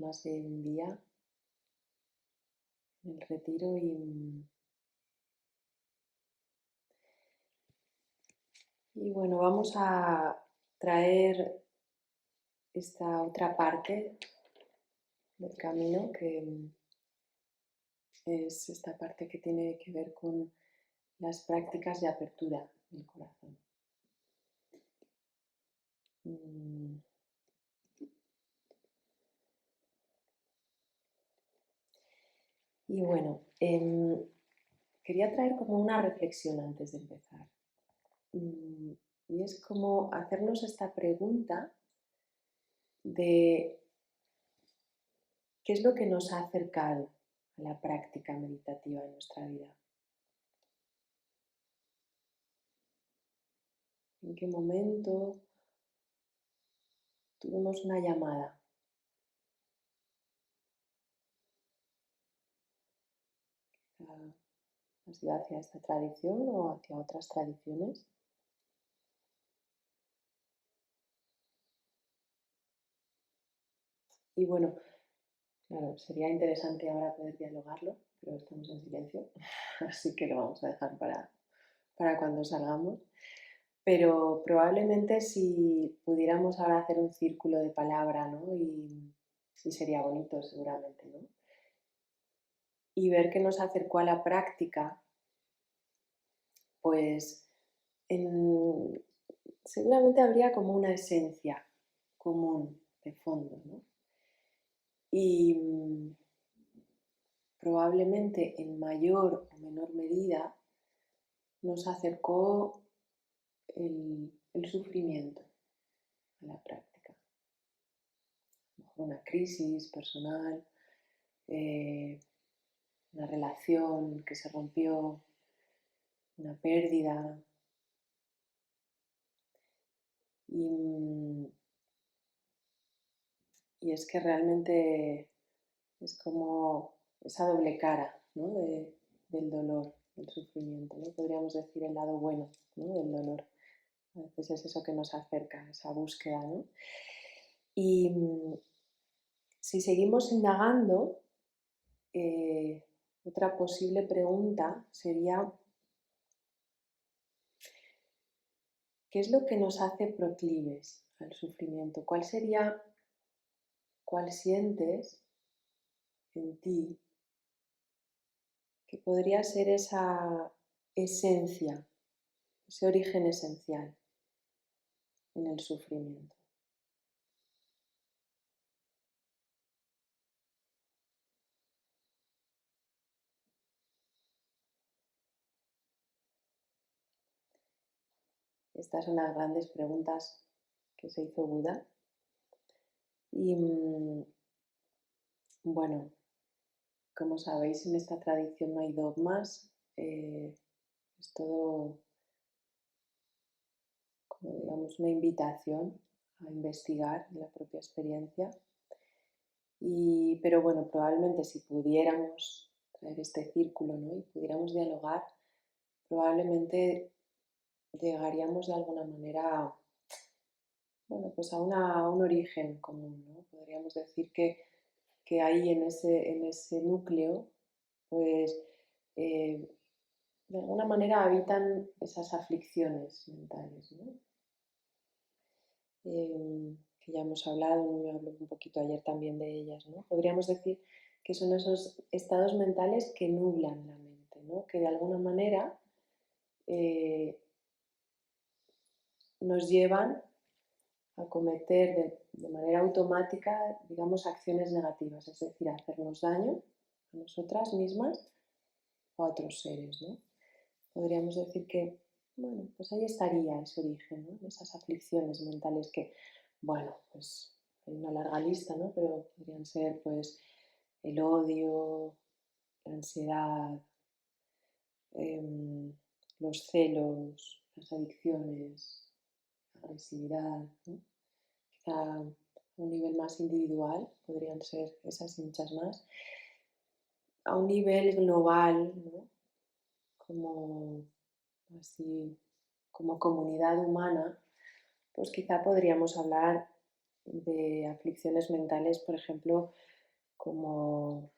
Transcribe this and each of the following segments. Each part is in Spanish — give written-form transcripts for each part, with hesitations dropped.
más de un día en el retiro y bueno, vamos a traer esta otra parte del camino que es esta parte que tiene que ver con las prácticas de apertura del corazón. Y bueno, quería traer como una reflexión antes de empezar. Y es como hacernos esta pregunta de qué es lo que nos ha acercado a la práctica meditativa en nuestra vida. ¿En qué momento tuvimos una llamada? ¿Ha sido hacia esta tradición o hacia otras tradiciones? Y bueno, claro, sería interesante ahora poder dialogarlo, pero estamos en silencio, así que lo vamos a dejar para cuando salgamos. Pero probablemente si pudiéramos ahora hacer un círculo de palabra, ¿no? Y sería bonito seguramente, ¿no? Y ver qué nos acercó a la práctica, pues seguramente habría como una esencia común de fondo, ¿no? Y probablemente en mayor o menor medida nos acercó el sufrimiento a la práctica. Una crisis personal, una relación que se rompió, una pérdida. Y es que realmente es como esa doble cara, ¿no? Del dolor, del sufrimiento, ¿no? Podríamos decir el lado bueno, ¿no? Del dolor. A veces es eso que nos acerca, esa búsqueda, ¿no? Y si seguimos indagando, otra posible pregunta sería ¿qué es lo que nos hace proclives al sufrimiento? ¿Cuál sientes en ti que podría ser esa esencia, ese origen esencial en el sufrimiento? Estas son las grandes preguntas que se hizo Buda. Y bueno, como sabéis, en esta tradición no hay dogmas, es todo como digamos una invitación a investigar la propia experiencia. Pero bueno, probablemente si pudiéramos traer este círculo, ¿no? Y pudiéramos dialogar, probablemente llegaríamos de alguna manera bueno, pues a un origen común, ¿no? Podríamos decir que ahí en ese núcleo, pues de alguna manera habitan esas aflicciones mentales, ¿no? Que ya hemos hablado, me habló un poquito ayer también de ellas, ¿no? Podríamos decir que son esos estados mentales que nublan la mente, ¿no? Que de alguna manera nos llevan a cometer de manera automática, digamos, acciones negativas, es decir, a hacernos daño a nosotras mismas o a otros seres, ¿no? Podríamos decir que, bueno, pues ahí estaría ese origen, ¿no? Esas aflicciones mentales que, bueno, pues hay una larga lista, ¿no? Pero podrían ser, pues, el odio, la ansiedad, los celos, las adicciones, la agresividad, ¿no? A un nivel más individual, podrían ser esas y muchas más. A un nivel global, ¿no? Como así, como comunidad humana, pues quizá podríamos hablar de aflicciones mentales, por ejemplo, como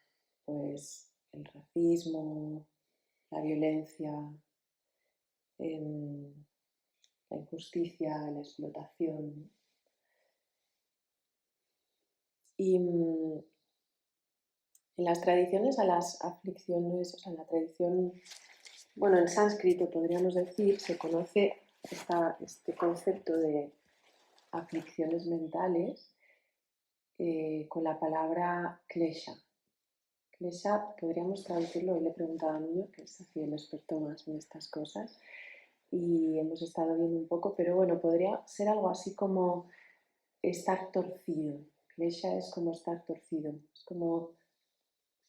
pues el racismo, la violencia, la injusticia, la explotación, ¿no? Y en las tradiciones a las aflicciones, o sea, en la tradición, bueno, en sánscrito podríamos decir, se conoce este concepto de aflicciones mentales con la palabra klesha. Klesha podríamos traducirlo, hoy le he preguntado a Nuño, que es así el experto más en estas cosas, y hemos estado viendo un poco, pero bueno, podría ser algo así como estar torcido. Klesha es como estar torcido, es como,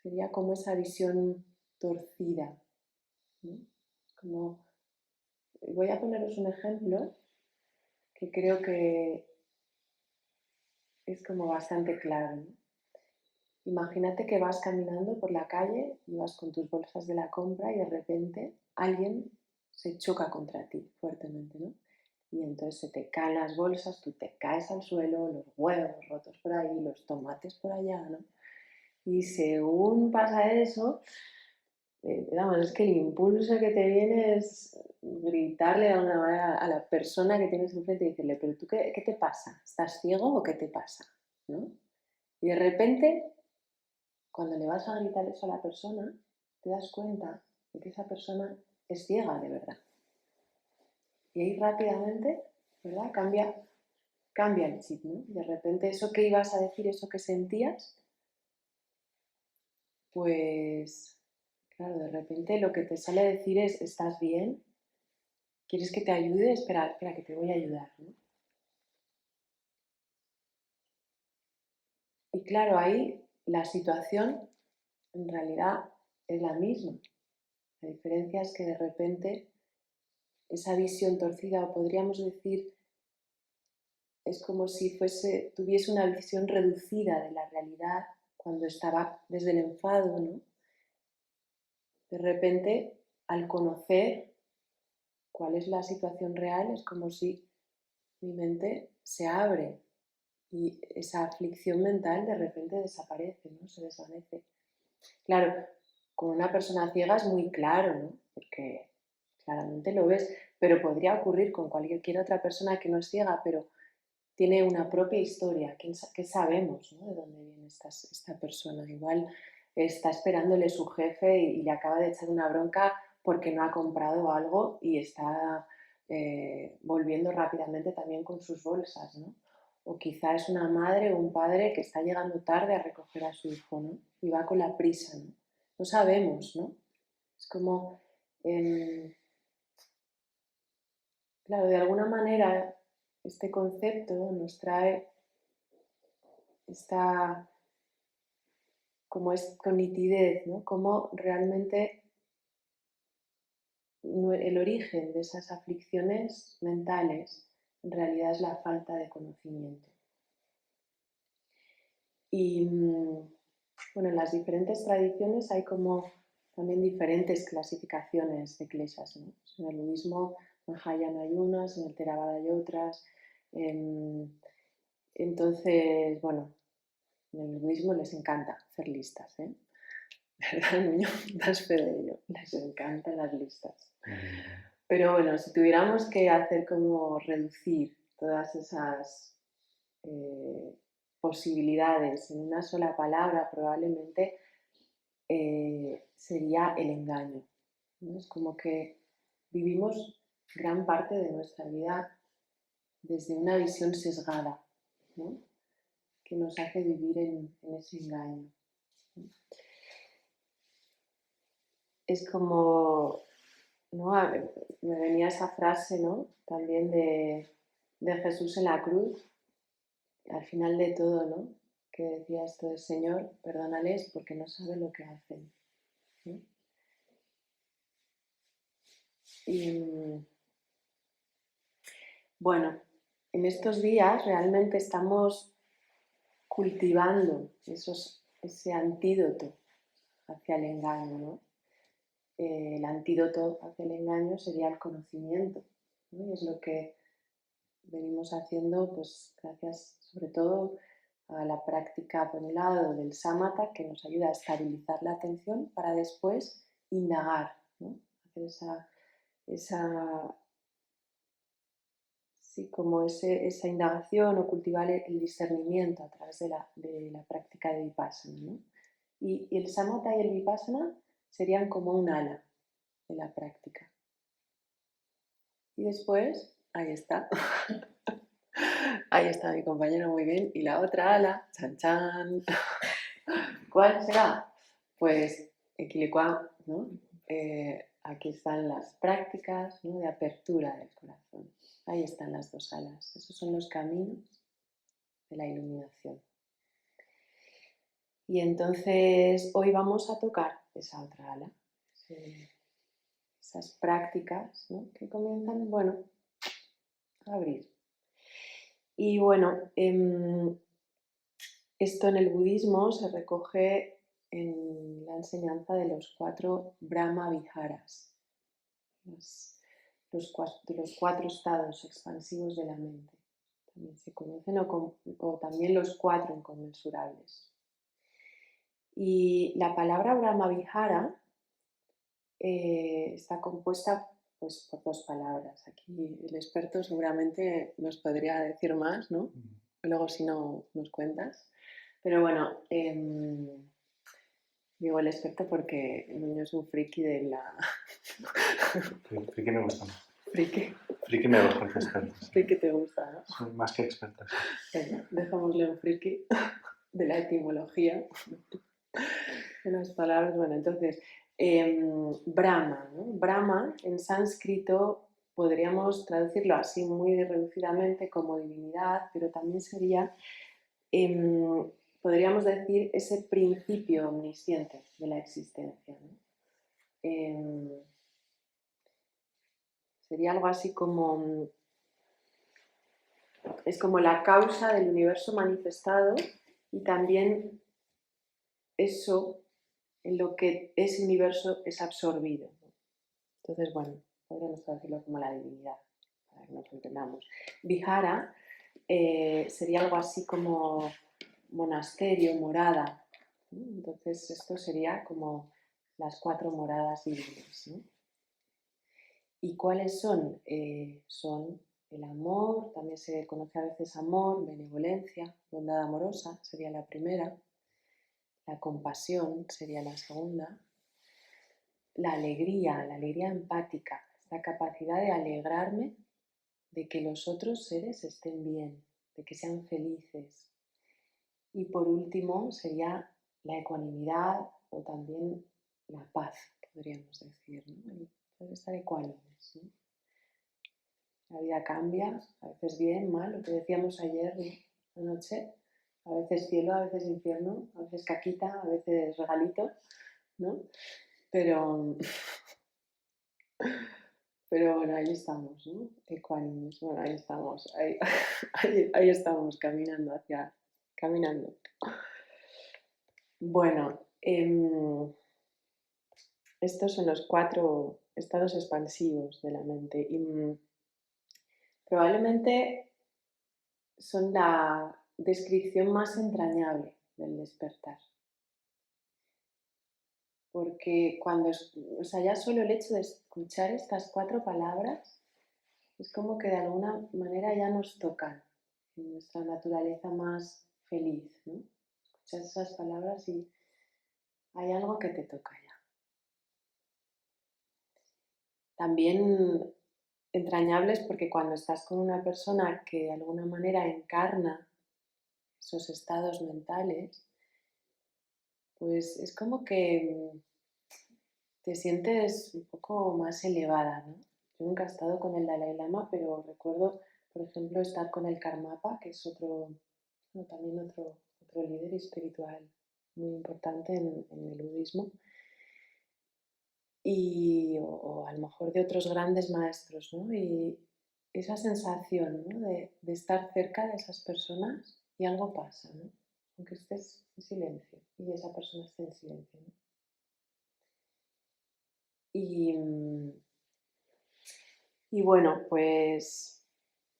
sería como esa visión torcida, ¿no? Como, voy a poneros un ejemplo que creo que es como bastante claro, ¿no? Imagínate que vas caminando por la calle y vas con tus bolsas de la compra y de repente alguien se choca contra ti fuertemente, ¿no? Y entonces se te caen las bolsas, tú te caes al suelo, los huevos rotos por ahí, los tomates por allá, ¿no? Y según pasa eso, vamos, es que el impulso que te viene es gritarle de alguna manera a la persona que tienes enfrente y decirle, pero tú, ¿qué te pasa? ¿Estás ciego o qué te pasa? ¿No? Y de repente, cuando le vas a gritar eso a la persona, te das cuenta de que esa persona es ciega de verdad. Y ahí rápidamente, ¿verdad? Cambia el chip, ¿no? De repente eso que ibas a decir, eso que sentías, pues, claro, de repente lo que te sale a decir es, ¿estás bien? ¿Quieres que te ayude? Espera, espera, que te voy a ayudar, ¿no? Y claro, ahí la situación en realidad es la misma. La diferencia es que de repente esa visión torcida, o podríamos decir, es como si tuviese una visión reducida de la realidad cuando estaba desde el enfado, ¿no? De repente, al conocer cuál es la situación real, es como si mi mente se abre y esa aflicción mental de repente desaparece, ¿no? Se desvanece. Claro, con una persona ciega es muy claro, ¿no? Porque claramente lo ves, pero podría ocurrir con cualquier otra persona que no es ciega, pero tiene una propia historia. ¿Qué sabemos, ¿no? De dónde viene esta persona? Igual está esperándole su jefe y le acaba de echar una bronca porque no ha comprado algo y está volviendo rápidamente también con sus bolsas, ¿no? O quizá es una madre o un padre que está llegando tarde a recoger a su hijo, ¿no? Y va con la prisa, ¿no? No sabemos, ¿no? Es como, claro, de alguna manera este concepto nos trae esta como es con nitidez, ¿no? Cómo realmente el origen de esas aflicciones mentales en realidad es la falta de conocimiento. Y bueno, en las diferentes tradiciones hay como también diferentes clasificaciones de kleshas, ¿no? En el budismo Mahayana hay unas, en el Theravada hay otras. Entonces, bueno, en el budismo les encanta hacer listas, ¿eh? ¿Verdad, niño? Das fe de ello. Les encantan las listas. Pero bueno, si tuviéramos que hacer como reducir todas esas posibilidades en una sola palabra, probablemente sería el engaño, ¿no? Es como que vivimos gran parte de nuestra vida desde una visión sesgada, ¿no? Que nos hace vivir en ese engaño, ¿no? Es como, ¿no? Me venía esa frase, ¿no? También de Jesús en la cruz, al final de todo, ¿no? Que decía esto del Señor, perdónales porque no saben lo que hacen, ¿no? Y bueno, en estos días realmente estamos cultivando ese antídoto hacia el engaño, ¿no? El antídoto hacia el engaño sería el conocimiento, ¿no? Y es lo que venimos haciendo, pues gracias sobre todo a la práctica, por un lado, del samatha, que nos ayuda a estabilizar la atención para después indagar, ¿no? Hacer esa indagación o cultivar el discernimiento a través de la práctica de vipassana, ¿no? Y el samatha y el vipassana serían como un ala de la práctica. Y después, ahí está, ahí está mi compañero muy bien, y la otra ala, chan chan, ¿cuál será? Pues Equilicua, ¿no? Aquí están las prácticas, ¿no?, de apertura del corazón. Ahí están las dos alas. Esos son los caminos de la iluminación. Y entonces hoy vamos a tocar esa otra ala, esas prácticas, ¿no?, que comienzan, bueno, a abrir. Y bueno, esto en el budismo se recoge en la enseñanza de los 4 Brahma Viharas, los 4 estados expansivos de la mente. También se conocen o también los 4 inconmensurables. Y la palabra Brahma Vihara está compuesta pues, por 2 palabras. Aquí el experto seguramente nos podría decir más, ¿no? Luego si no nos cuentas. Pero bueno, digo el experto porque Nuño es un friki de la... Friki me gusta más. Friki. Friki me gusta que expertos. Friki te gusta, ¿no? Son más que expertos. Venga, dejémosle un friki de la etimología de las palabras. Bueno, entonces, Brahma, ¿no? Brahma en sánscrito podríamos traducirlo así muy reducidamente como divinidad, pero también sería, podríamos decir, ese principio omnisciente de la existencia, ¿no? Sería algo así como, es como la causa del universo manifestado y también eso en lo que ese universo es absorbido. Entonces, bueno, podríamos traducirlo como la divinidad, para que nos entendamos. Vihara sería algo así como monasterio, morada, ¿no? Entonces, esto sería como las 4 moradas divinas, ¿no? ¿Y cuáles son? Son el amor, también se conoce a veces amor, benevolencia, bondad amorosa, sería la primera. La compasión sería la segunda. La alegría empática, la capacidad de alegrarme de que los otros seres estén bien, de que sean felices. Y por último sería la ecuanimidad o también la paz, podríamos decir, ¿no? El poder estar ecuánimes, ¿no? La vida cambia, a veces bien, mal, lo que decíamos ayer, ¿no?, anoche, a veces cielo, a veces infierno, a veces caquita, a veces regalito, ¿no? Pero bueno, ahí estamos, ¿no? Ecuánimes, bueno, ahí estamos, ahí estamos caminando. Bueno, estos son los 4 estados expansivos de la mente y probablemente son la descripción más entrañable del despertar. Porque ya solo el hecho de escuchar estas 4 palabras es como que de alguna manera ya nos tocan en nuestra naturaleza más feliz, ¿no? Escuchas esas palabras y hay algo que te toca ya. También entrañables porque cuando estás con una persona que de alguna manera encarna esos estados mentales, pues es como que te sientes un poco más elevada, ¿no? Yo nunca he estado con el Dalai Lama, pero recuerdo, por ejemplo, estar con el Karmapa, que es también otro líder espiritual muy importante en el budismo, o a lo mejor de otros grandes maestros, ¿no? Y esa sensación, ¿no?, de estar cerca de esas personas y algo pasa, ¿no? Aunque estés en silencio y esa persona esté en silencio, ¿no? Y bueno, pues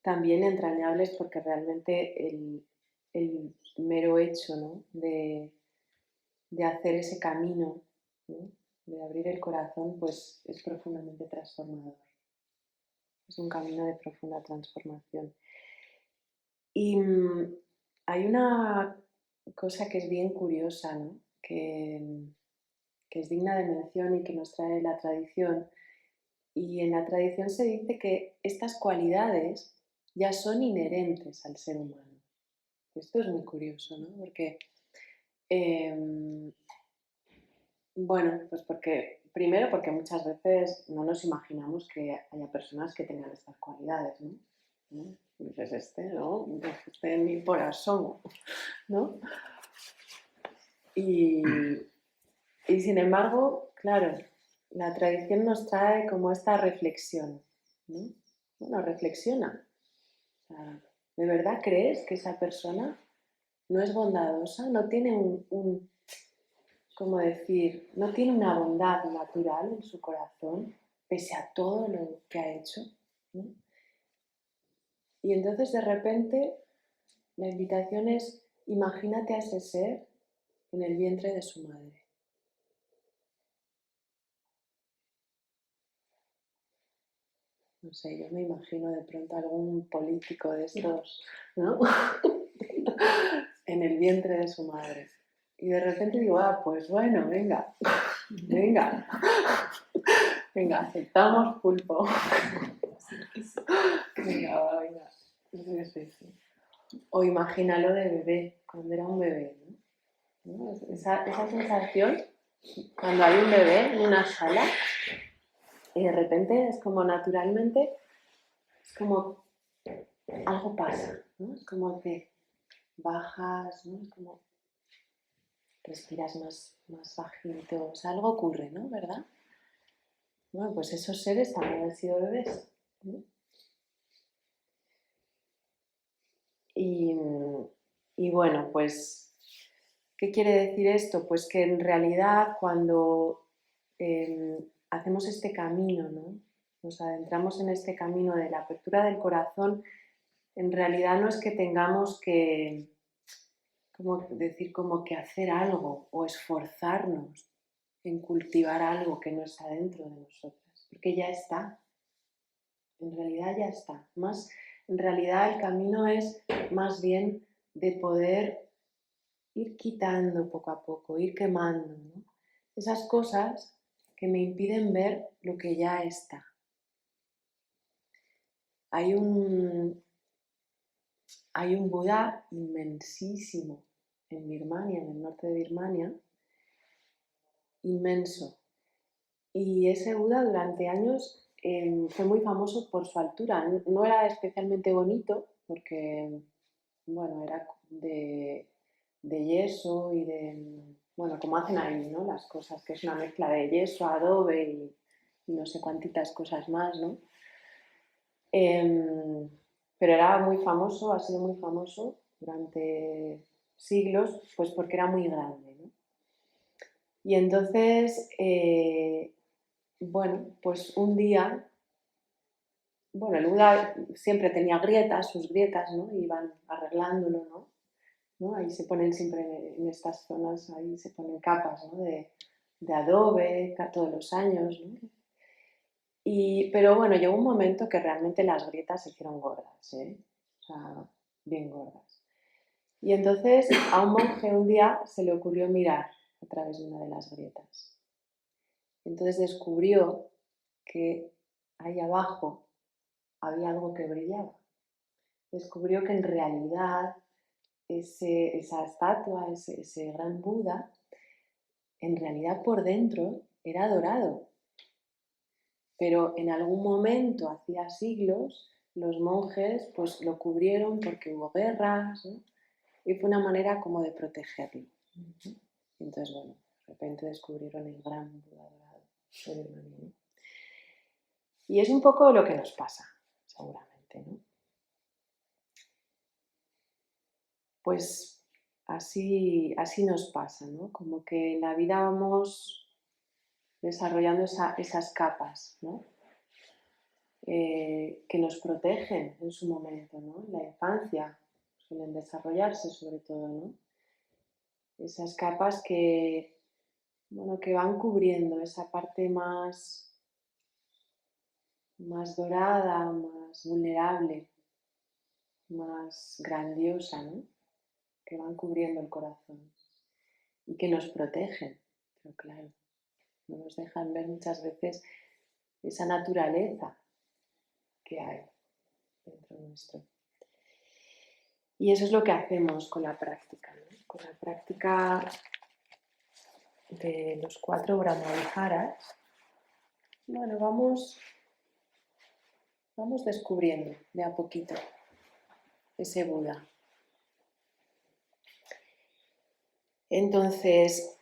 también entrañables porque realmente el mero hecho, ¿no? de hacer ese camino, ¿no? De abrir el corazón, pues es profundamente transformador. Es un camino de profunda transformación. Y hay una cosa que es bien curiosa, ¿no? que es digna de mención y que nos trae la tradición. Y en la tradición se dice que estas cualidades ya son inherentes al ser humano. Esto es muy curioso, ¿no? Porque, bueno, pues primero porque muchas veces no nos imaginamos que haya personas que tengan estas cualidades, ¿no? ¿No? Dices, ¿no? Este ni por asomo, ¿no? Y sin embargo, claro, la tradición nos trae como esta reflexión, ¿no? Bueno, reflexiona. O sea, ¿de verdad crees que esa persona no es bondadosa? ¿No tiene ¿cómo decir? ¿No tiene una bondad natural en su corazón, pese a todo lo que ha hecho? ¿No? Y entonces de repente la invitación es, imagínate a ese ser en el vientre de su madre. No sé, yo me imagino de pronto algún político de estos, ¿no? En el vientre de su madre. Y de repente digo, pues bueno, venga, venga, venga, aceptamos pulpo. Venga, venga. O imagínalo de bebé, cuando era un bebé, ¿no? Esa sensación, cuando hay un bebé en una sala, y de repente es como naturalmente, es como algo pasa, ¿no? Es como que bajas, ¿no? Es como respiras más bajito, o sea, algo ocurre, ¿no? ¿Verdad? Bueno, pues esos seres también han sido bebés, ¿no? Y bueno, pues, ¿qué quiere decir esto? Pues que en realidad cuando hacemos este camino, ¿no? Nos adentramos en este camino de la apertura del corazón, en realidad no es que tengamos que, como que hacer algo o esforzarnos en cultivar algo que no está dentro de nosotras, porque ya está, en realidad ya está. En realidad el camino es más bien de poder ir quitando poco a poco, ir quemando, ¿no? Esas cosas que me impiden ver lo que ya está. Hay un Buda inmensísimo en Birmania, en el norte de Birmania, inmenso. Y ese Buda durante años fue muy famoso por su altura. No era especialmente bonito porque, bueno, era de yeso y bueno, como hacen ahí, ¿no? Las cosas, que es una mezcla de yeso, adobe y no sé cuántitas cosas más, ¿no? Pero era muy famoso, ha sido muy famoso durante siglos, pues porque era muy grande, ¿no? Y entonces, bueno, pues un día, bueno, el Buda siempre tenía grietas, sus grietas, ¿no? Iban arreglándolo, ¿no? Ahí se ponen siempre en estas zonas, ahí se ponen capas, ¿no? de adobe todos los años, ¿no? Pero bueno, llegó un momento que realmente las grietas se hicieron gordas, ¿eh? O sea, bien gordas. Y entonces a un monje un día se le ocurrió mirar a través de una de las grietas. Entonces descubrió que ahí abajo había algo que brillaba. Descubrió que en realidad esa estatua, ese gran Buda, en realidad por dentro era dorado. Pero en algún momento, hacía siglos, los monjes pues lo cubrieron porque hubo guerras, ¿no? Y fue una manera como de protegerlo. Y entonces, bueno, de repente descubrieron el gran Buda dorado de Birmania, ¿no? Y es un poco lo que nos pasa, seguramente, ¿no? Pues así nos pasa, ¿no? Como que en la vida vamos desarrollando esas capas, ¿no? Que nos protegen en su momento, ¿no? En la infancia, suelen desarrollarse sobre todo, ¿no? Esas capas que, bueno, que van cubriendo esa parte más dorada, más vulnerable, más grandiosa, ¿no? Que van cubriendo el corazón y que nos protegen, pero claro, no nos dejan ver muchas veces esa naturaleza que hay dentro nuestro. Y eso es lo que hacemos con la práctica, ¿no? Con la práctica de los 4 Brahmaviharas, bueno, vamos descubriendo de a poquito ese Buda. Entonces,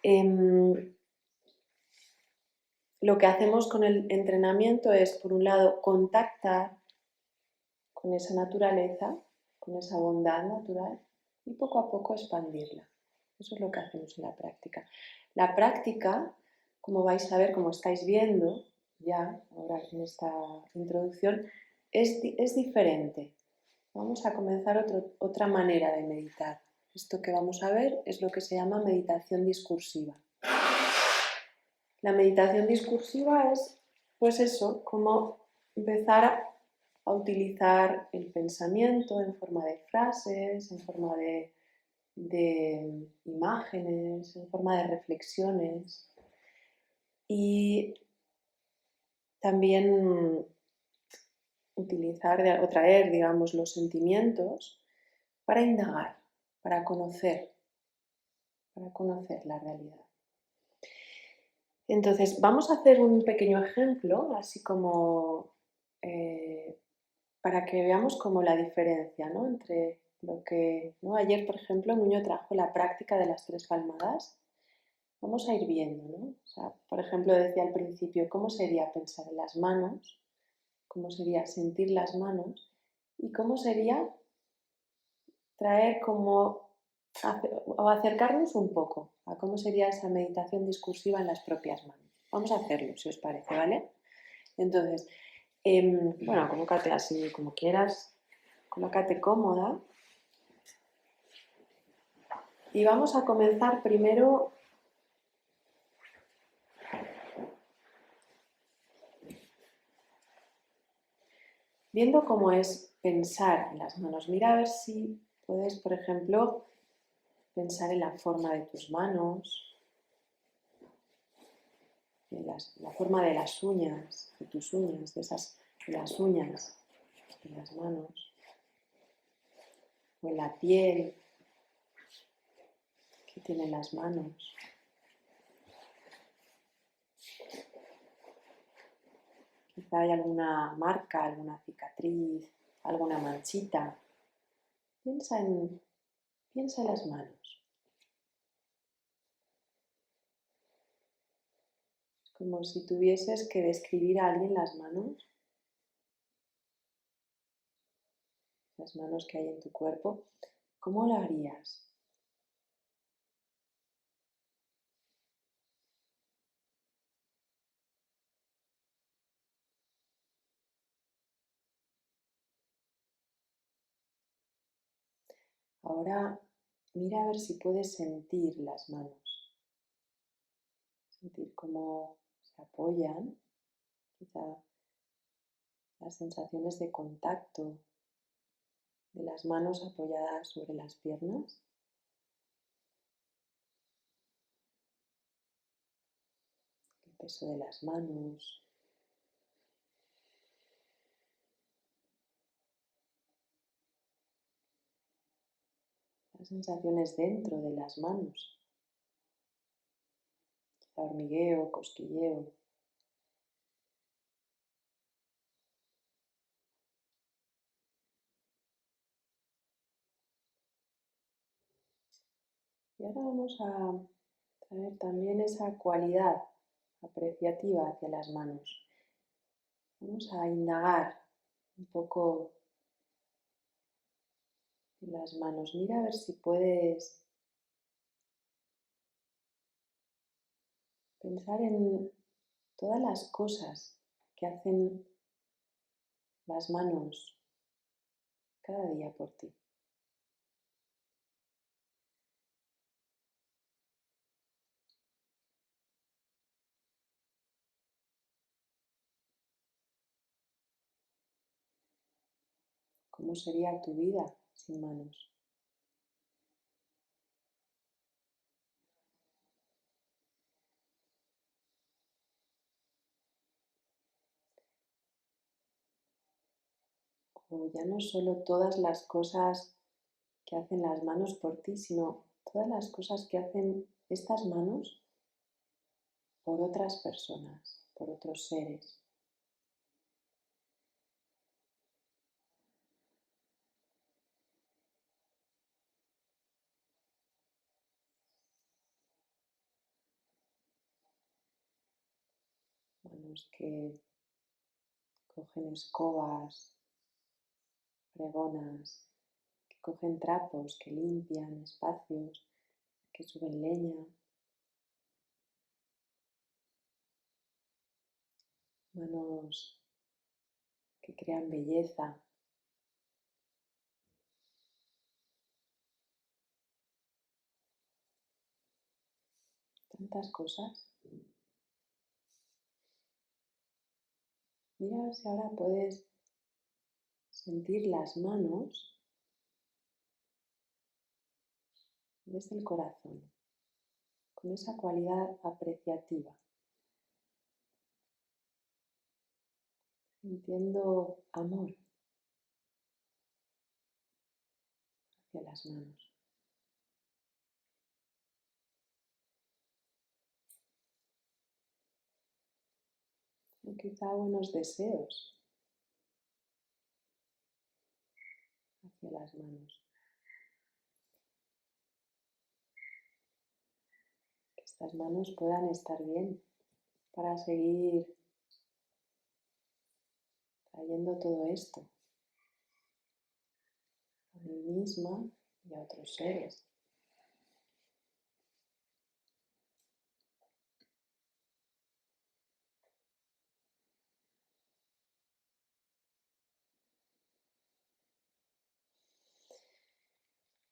lo que hacemos con el entrenamiento es, por un lado, contactar con esa naturaleza, con esa bondad natural y poco a poco expandirla. Eso es lo que hacemos en la práctica. La práctica, como vais a ver, como estáis viendo ya ahora en esta introducción, es diferente. Vamos a comenzar otra manera de meditar. Esto que vamos a ver es lo que se llama meditación discursiva. La meditación discursiva es, pues eso, como empezar a utilizar el pensamiento en forma de frases, en forma de imágenes, en forma de reflexiones y también utilizar o traer, digamos, los sentimientos para indagar, para conocer la realidad. Entonces, vamos a hacer un pequeño ejemplo, así como para que veamos como la diferencia, ¿no? Entre lo que, ¿no? Ayer, por ejemplo, Nuño trajo la práctica de las 3 palmadas. Vamos a ir viendo, ¿no? O sea, por ejemplo, decía al principio, ¿cómo sería pensar en las manos? ¿Cómo sería sentir las manos? ¿Y cómo sería traer como o acercarnos un poco a cómo sería esa meditación discursiva en las propias manos? Vamos a hacerlo, si os parece, ¿vale? Entonces, bueno, colócate así como quieras, colócate cómoda y vamos a comenzar primero viendo cómo es pensar en las manos. Mira a ver si puedes, por ejemplo, pensar en la forma de tus manos, en la forma de las uñas, de tus uñas, de las uñas de las manos, o en la piel que tienen las manos. Quizá hay alguna marca, alguna cicatriz, alguna manchita. Piensa en las manos. Es como si tuvieses que describir a alguien las manos que hay en tu cuerpo. ¿Cómo lo harías? Ahora mira a ver si puedes sentir las manos. Sentir cómo se apoyan, quizá las sensaciones de contacto de las manos apoyadas sobre las piernas. El peso de las manos. Las sensaciones dentro de las manos. Quizá hormigueo, cosquilleo. Y ahora vamos a traer también esa cualidad apreciativa hacia las manos. Vamos a indagar un poco en las manos. Mira a ver si puedes pensar en todas las cosas que hacen las manos cada día por ti. ¿Cómo sería tu vida sin manos? O ya no solo todas las cosas que hacen las manos por ti, sino todas las cosas que hacen estas manos por otras personas, por otros seres. Manos que cogen escobas, fregonas, que cogen trapos, que limpian espacios, que suben leña. Manos que crean belleza. Tantas cosas. Mira si ahora puedes sentir las manos desde el corazón, con esa cualidad apreciativa, sintiendo amor hacia las manos. Y quizá buenos deseos hacia las manos. Que estas manos puedan estar bien para seguir trayendo todo esto a mí misma y a otros seres.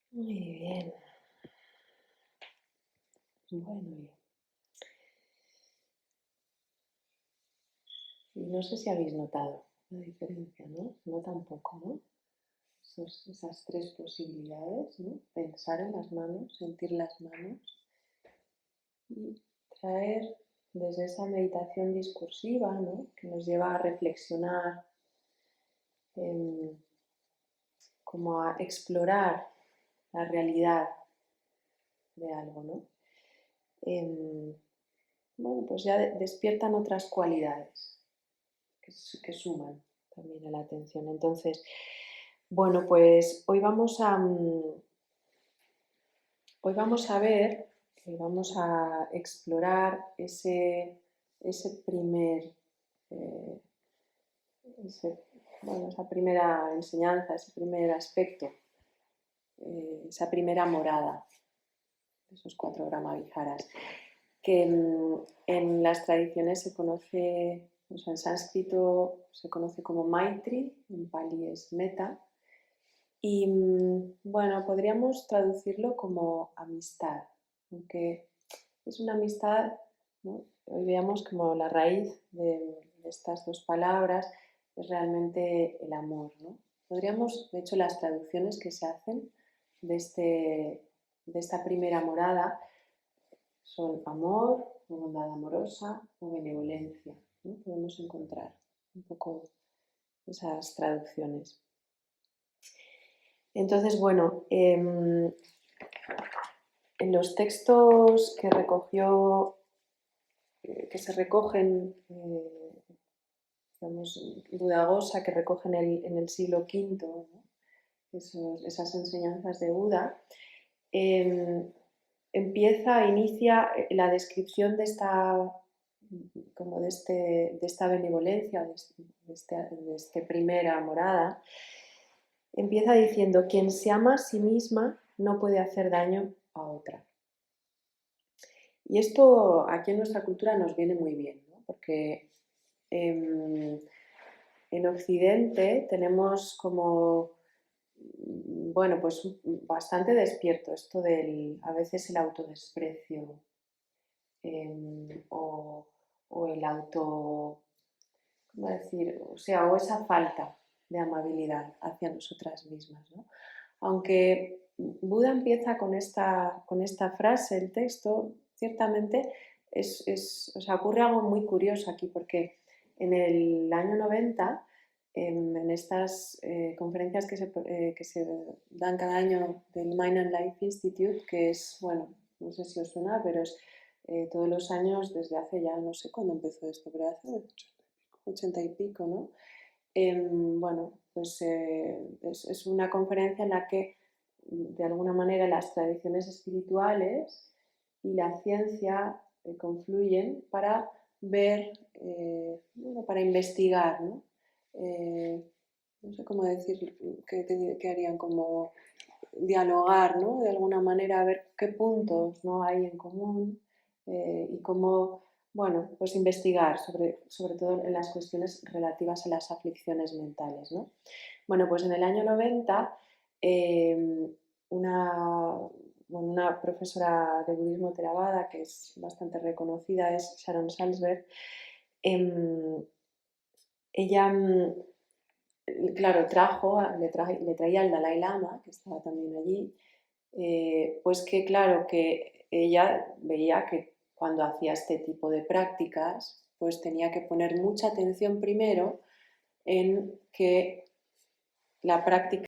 Muy bien. Bueno, y no sé si habéis notado la diferencia, ¿no? No tampoco, ¿no? Esas tres posibilidades, ¿no? Pensar en las manos, sentir las manos y traer desde esa meditación discursiva, ¿no? Que nos lleva a reflexionar, como a explorar la realidad de algo, ¿no? Bueno, pues ya despiertan otras cualidades que suman también a la atención. Entonces, bueno, pues hoy vamos a ver, vamos a explorar esa primera enseñanza, ese primer aspecto, esa primera morada de esos 4 brahmaviharas, que en las tradiciones se conoce, o sea, en sánscrito se conoce como Maitri, en Pali es Metta, y bueno, podríamos traducirlo como amistad, aunque es una amistad, ¿no? Hoy veamos como la raíz de estas dos palabras es realmente el amor, ¿no? Podríamos, de hecho, las traducciones que se hacen de esta primera morada son amor, o bondad amorosa o benevolencia, ¿no? Podemos encontrar un poco esas traducciones. Entonces, bueno, en los textos que se recogen, digamos, Buddhaghosa, que recogen en el siglo V, ¿no? Esas enseñanzas de Buda, inicia la descripción de esta benevolencia, de esta primera morada. Empieza diciendo: quien se ama a sí misma no puede hacer daño a otra. Y esto aquí en nuestra cultura nos viene muy bien, ¿no? Porque en Occidente tenemos como, bueno, pues bastante despierto esto a veces el autodesprecio, o el auto, ¿cómo decir? O sea, o esa falta de amabilidad hacia nosotras mismas, ¿no? Aunque Buda empieza con esta frase, el texto, ciertamente o sea, ocurre algo muy curioso aquí, porque en el año 90, en estas conferencias que se dan cada año del Mind and Life Institute, que es, bueno, no sé si os suena, pero es todos los años desde hace ya, no sé cuándo empezó esto, pero hace 80 y pico, ¿no? Bueno, pues es una conferencia en la que de alguna manera las tradiciones espirituales y la ciencia confluyen para ver, bueno, para investigar, ¿no? No sé cómo decir, que harían como dialogar, ¿no? De alguna manera, a ver qué puntos no hay en común y cómo, bueno, pues investigar sobre todo en las cuestiones relativas a las aflicciones mentales, ¿no? Bueno, pues en el año 90 una profesora de budismo Theravada que es bastante reconocida es Sharon Salzberg. Ella, claro, le traía al Dalai Lama, que estaba también allí, pues que claro, que ella veía que cuando hacía este tipo de prácticas, pues tenía que poner mucha atención primero en que la práctica